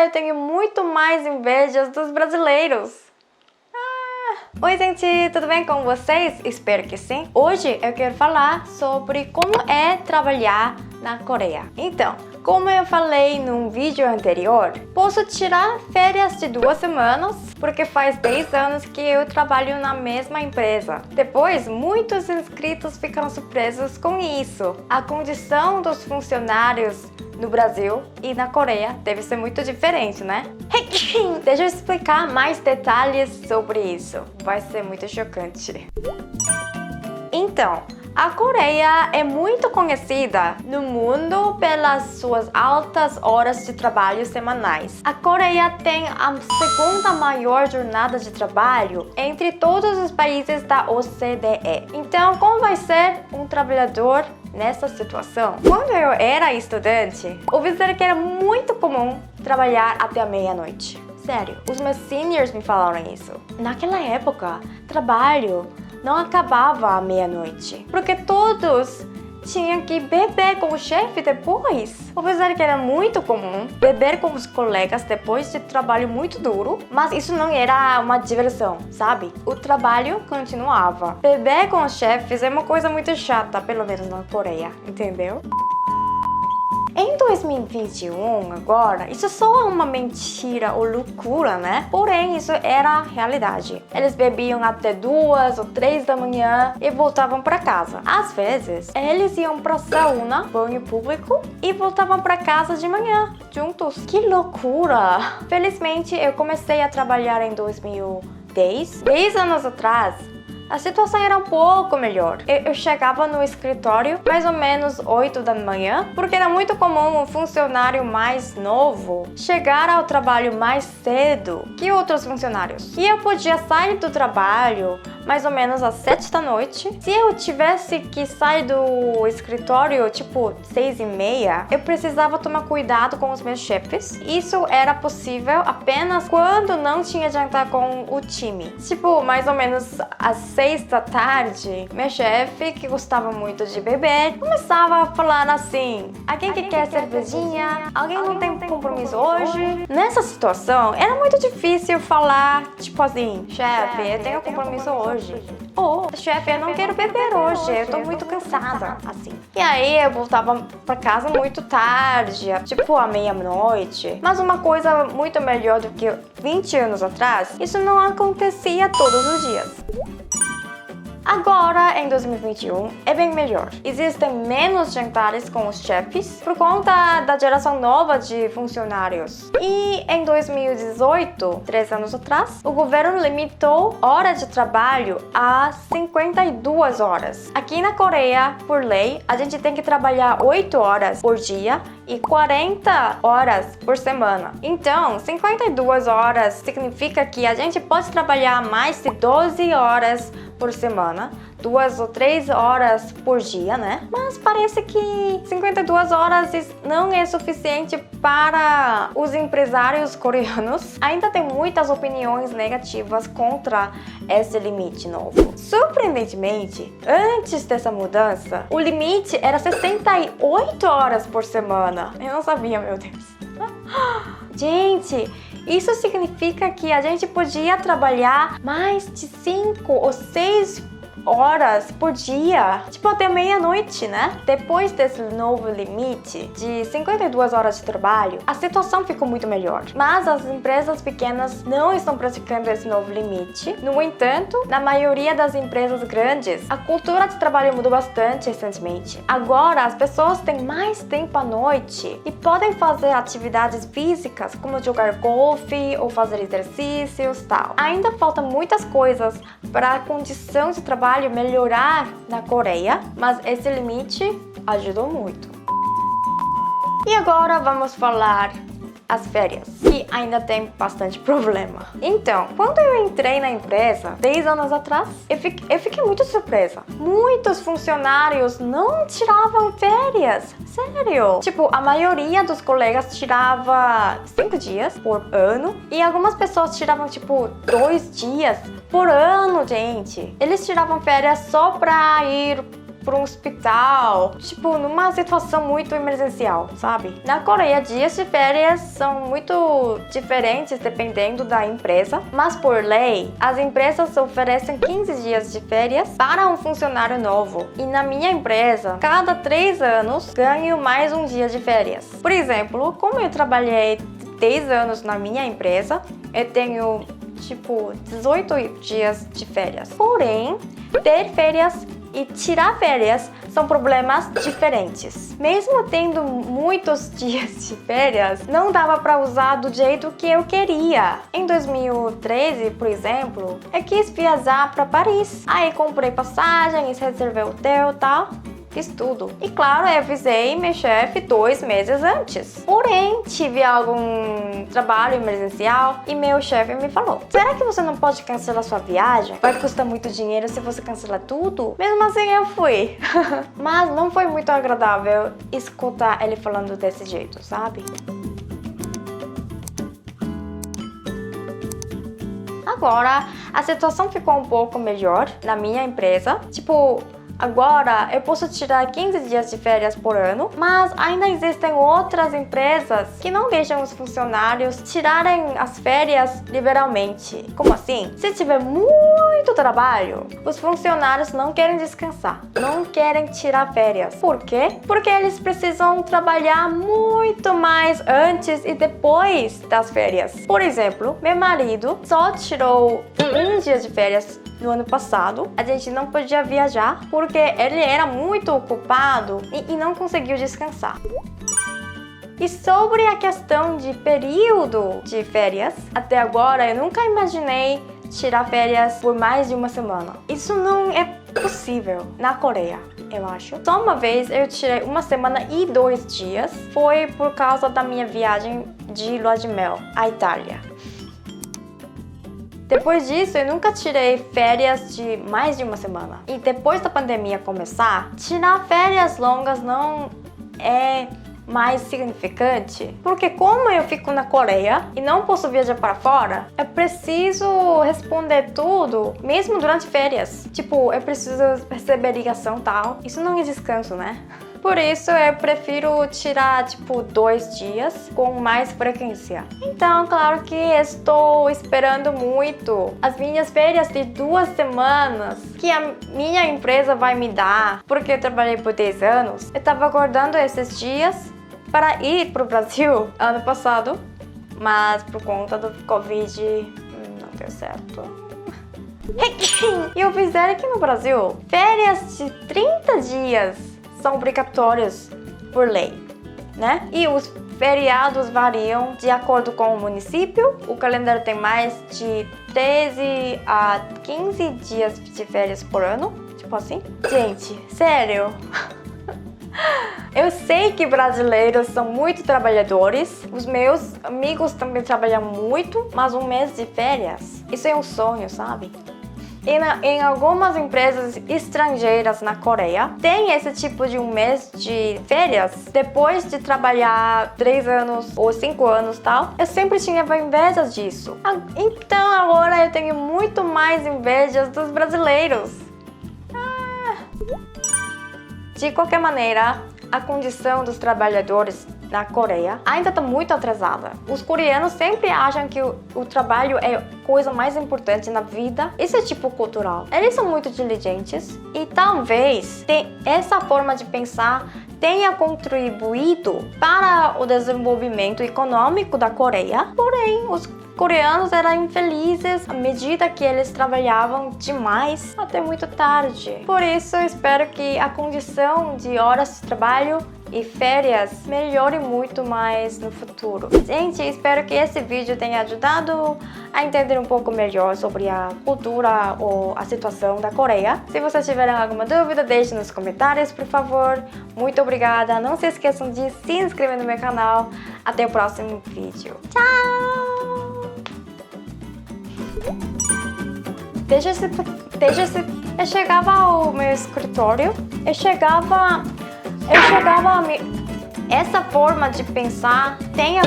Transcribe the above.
eu tenho muito mais invejas dos brasileiros. Oi gente, tudo bem com vocês? Espero que sim. Hoje eu quero falar sobre como é trabalhar na Coreia. Então, como eu falei num vídeo anterior, posso tirar férias de 2 semanas porque faz 10 anos que eu trabalho na mesma empresa. Depois, muitos inscritos ficaram surpresos com isso. A condição dos funcionários no Brasil e na Coreia deve ser muito diferente, né? Deixa eu explicar mais detalhes sobre isso. Vai ser muito chocante. Então, a Coreia é muito conhecida no mundo pelas suas altas horas de trabalho semanais. A Coreia tem a segunda maior jornada de trabalho entre todos os países da OCDE. Então, como vai ser um trabalhador nessa situação? Quando eu era estudante, ouvi dizer que era muito comum trabalhar até a meia-noite. Sério, os meus seniors me falaram isso. Naquela época, trabalho não acabava à meia-noite, porque todos tinham que beber com o chefe depois. Ouvi dizer que era muito comum beber com os colegas depois de trabalho muito duro, mas isso não era uma diversão, sabe? O trabalho continuava. Beber com os chefes é uma coisa muito chata, pelo menos na Coreia, entendeu? Em 2021, agora, isso só é uma mentira ou loucura, né? Porém, isso era a realidade. Eles bebiam até 2 ou 3 da manhã e voltavam para casa. Às vezes, eles iam para sauna, banho público, e voltavam para casa de manhã, juntos. Que loucura! Felizmente, eu comecei a trabalhar em 2010. 10 anos atrás, a situação era um pouco melhor. Eu chegava no escritório mais ou menos 8 da manhã, porque era muito comum um funcionário mais novo chegar ao trabalho mais cedo que outros funcionários. E eu podia sair do trabalho mais ou menos às 7 da noite. Se eu tivesse que sair do escritório tipo 6h30, eu precisava tomar cuidado com os meus chefes. Isso era possível apenas quando não tinha jantar com o time. Tipo, mais ou menos às 6 da tarde, meu chefe, que gostava muito de beber, começava a falar assim: alguém que quer cervejinha? Alguém não tem compromisso hoje? Nessa situação, era muito difícil falar, tipo assim: chefe, eu tenho compromisso hoje. Ou, chefe, eu não quero beber hoje, eu tô muito cansada, assim. E aí eu voltava pra casa muito tarde, tipo à meia-noite. Mas uma coisa muito melhor do que 20 anos atrás, isso não acontecia todos os dias. Agora, em 2021, é bem melhor. Existem menos jantares com os chefes por conta da geração nova de funcionários. E em 2018, 3 anos atrás, o governo limitou horas de trabalho a 52 horas. Aqui na Coreia, por lei, a gente tem que trabalhar 8 horas por dia e 40 horas por semana. Então, 52 horas significa que a gente pode trabalhar mais de 12 horas por semana, 2 ou 3 horas por dia, né? Mas parece que 52 horas não é suficiente para os empresários coreanos. Ainda tem muitas opiniões negativas contra esse limite novo. Surpreendentemente, antes dessa mudança, o limite era 68 horas por semana. Eu não sabia, meu Deus. Gente, isso significa que a gente podia trabalhar mais de 5 ou 6 horas por dia, tipo até meia-noite, né? Depois desse novo limite de 52 horas de trabalho, a situação ficou muito melhor. Mas as empresas pequenas não estão praticando esse novo limite. No entanto, na maioria das empresas grandes, a cultura de trabalho mudou bastante recentemente. Agora, as pessoas têm mais tempo à noite e podem fazer atividades físicas, como jogar golfe ou fazer exercícios, tal. Ainda faltam muitas coisas para a condição de trabalho melhorar na Coreia, mas esse limite ajudou muito. E agora vamos falar as férias, que ainda tem bastante problema. Então, quando eu entrei na empresa 10 anos atrás, eu fiquei muito surpresa. Muitos funcionários não tiravam férias. Sério? Tipo, a maioria dos colegas tirava 5 dias por ano e algumas pessoas tiravam tipo 2 dias por ano, gente. Eles tiravam férias só pra ir para um hospital, tipo, numa situação muito emergencial, sabe? Na Coreia, dias de férias são muito diferentes dependendo da empresa, mas por lei, as empresas oferecem 15 dias de férias para um funcionário novo. E na minha empresa, cada 3 anos ganho mais um dia de férias. Por exemplo, como eu trabalhei 10 anos na minha empresa, eu tenho tipo 18 dias de férias. Porém, ter férias e tirar férias são problemas diferentes. Mesmo tendo muitos dias de férias, não dava para usar do jeito que eu queria. Em 2013, por exemplo, eu quis viajar para Paris. Aí comprei passagens, reservei hotel e tal. Fiz tudo. E claro, eu avisei meu chefe 2 meses antes. Porém, tive algum trabalho emergencial e meu chefe me falou: será que você não pode cancelar sua viagem? Vai custar muito dinheiro se você cancelar tudo? Mesmo assim, eu fui. Mas não foi muito agradável escutar ele falando desse jeito, sabe? Agora, a situação ficou um pouco melhor na minha empresa. Tipo, agora eu posso tirar 15 dias de férias por ano, mas ainda existem outras empresas que não deixam os funcionários tirarem as férias liberalmente. Como assim? Se tiver muito trabalho, os funcionários não querem descansar, não querem tirar férias. Por quê? Porque eles precisam trabalhar muito mais antes e depois das férias. Por exemplo, meu marido só tirou um dia de férias no ano passado. A gente não podia viajar porque ele era muito ocupado e não conseguiu descansar. E sobre a questão de período de férias, até agora eu nunca imaginei tirar férias por mais de uma semana. Isso não é possível na Coreia, eu acho. Só uma vez eu tirei 1 semana e 2 dias. Foi por causa da minha viagem de lua de mel à Itália. Depois disso, eu nunca tirei férias de mais de 1 semana. E depois da pandemia começar, tirar férias longas não é mais significante. Porque como eu fico na Coreia e não posso viajar para fora, eu preciso responder tudo, mesmo durante férias. Tipo, eu preciso receber ligação e tal. Isso não é descanso, né? Por isso, eu prefiro tirar, tipo, 2 dias com mais frequência. Então, claro que estou esperando muito as minhas férias de 2 semanas que a minha empresa vai me dar, porque eu trabalhei por 10 anos. Eu estava aguardando esses dias para ir para o Brasil ano passado, mas por conta do Covid não deu certo. E eu fizer aqui no Brasil, férias de 30 dias são obrigatórios por lei, né? E os feriados variam de acordo com o município. O calendário tem mais de 13 a 15 dias de férias por ano, tipo assim. Gente, sério? Eu sei que brasileiros são muito trabalhadores. Os meus amigos também trabalham muito, mas 1 mês de férias, isso é um sonho, sabe? Em algumas empresas estrangeiras na Coreia, tem esse tipo de 1 mês de férias depois de trabalhar 3 anos ou 5 anos tal. Eu sempre tinha inveja disso. Então agora eu tenho muito mais inveja dos brasileiros. De qualquer maneira, a condição dos trabalhadores na Coreia ainda está muito atrasada. Os coreanos sempre acham que o trabalho é a coisa mais importante na vida. Isso é tipo cultural. Eles são muito diligentes e talvez essa forma de pensar tenha contribuído para o desenvolvimento econômico da Coreia. Porém, os coreanos eram infelizes à medida que eles trabalhavam demais até muito tarde. Por isso, eu espero que a condição de horas de trabalho e férias melhore muito mais no futuro. Gente, espero que esse vídeo tenha ajudado a entender um pouco melhor sobre a cultura ou a situação da Coreia. Se vocês tiverem alguma dúvida, deixe nos comentários, por favor. Muito obrigada. Não se esqueçam de se inscrever no meu canal. Até o próximo vídeo. Tchau! Eu chegava ao meu escritório, essa forma de pensar tem a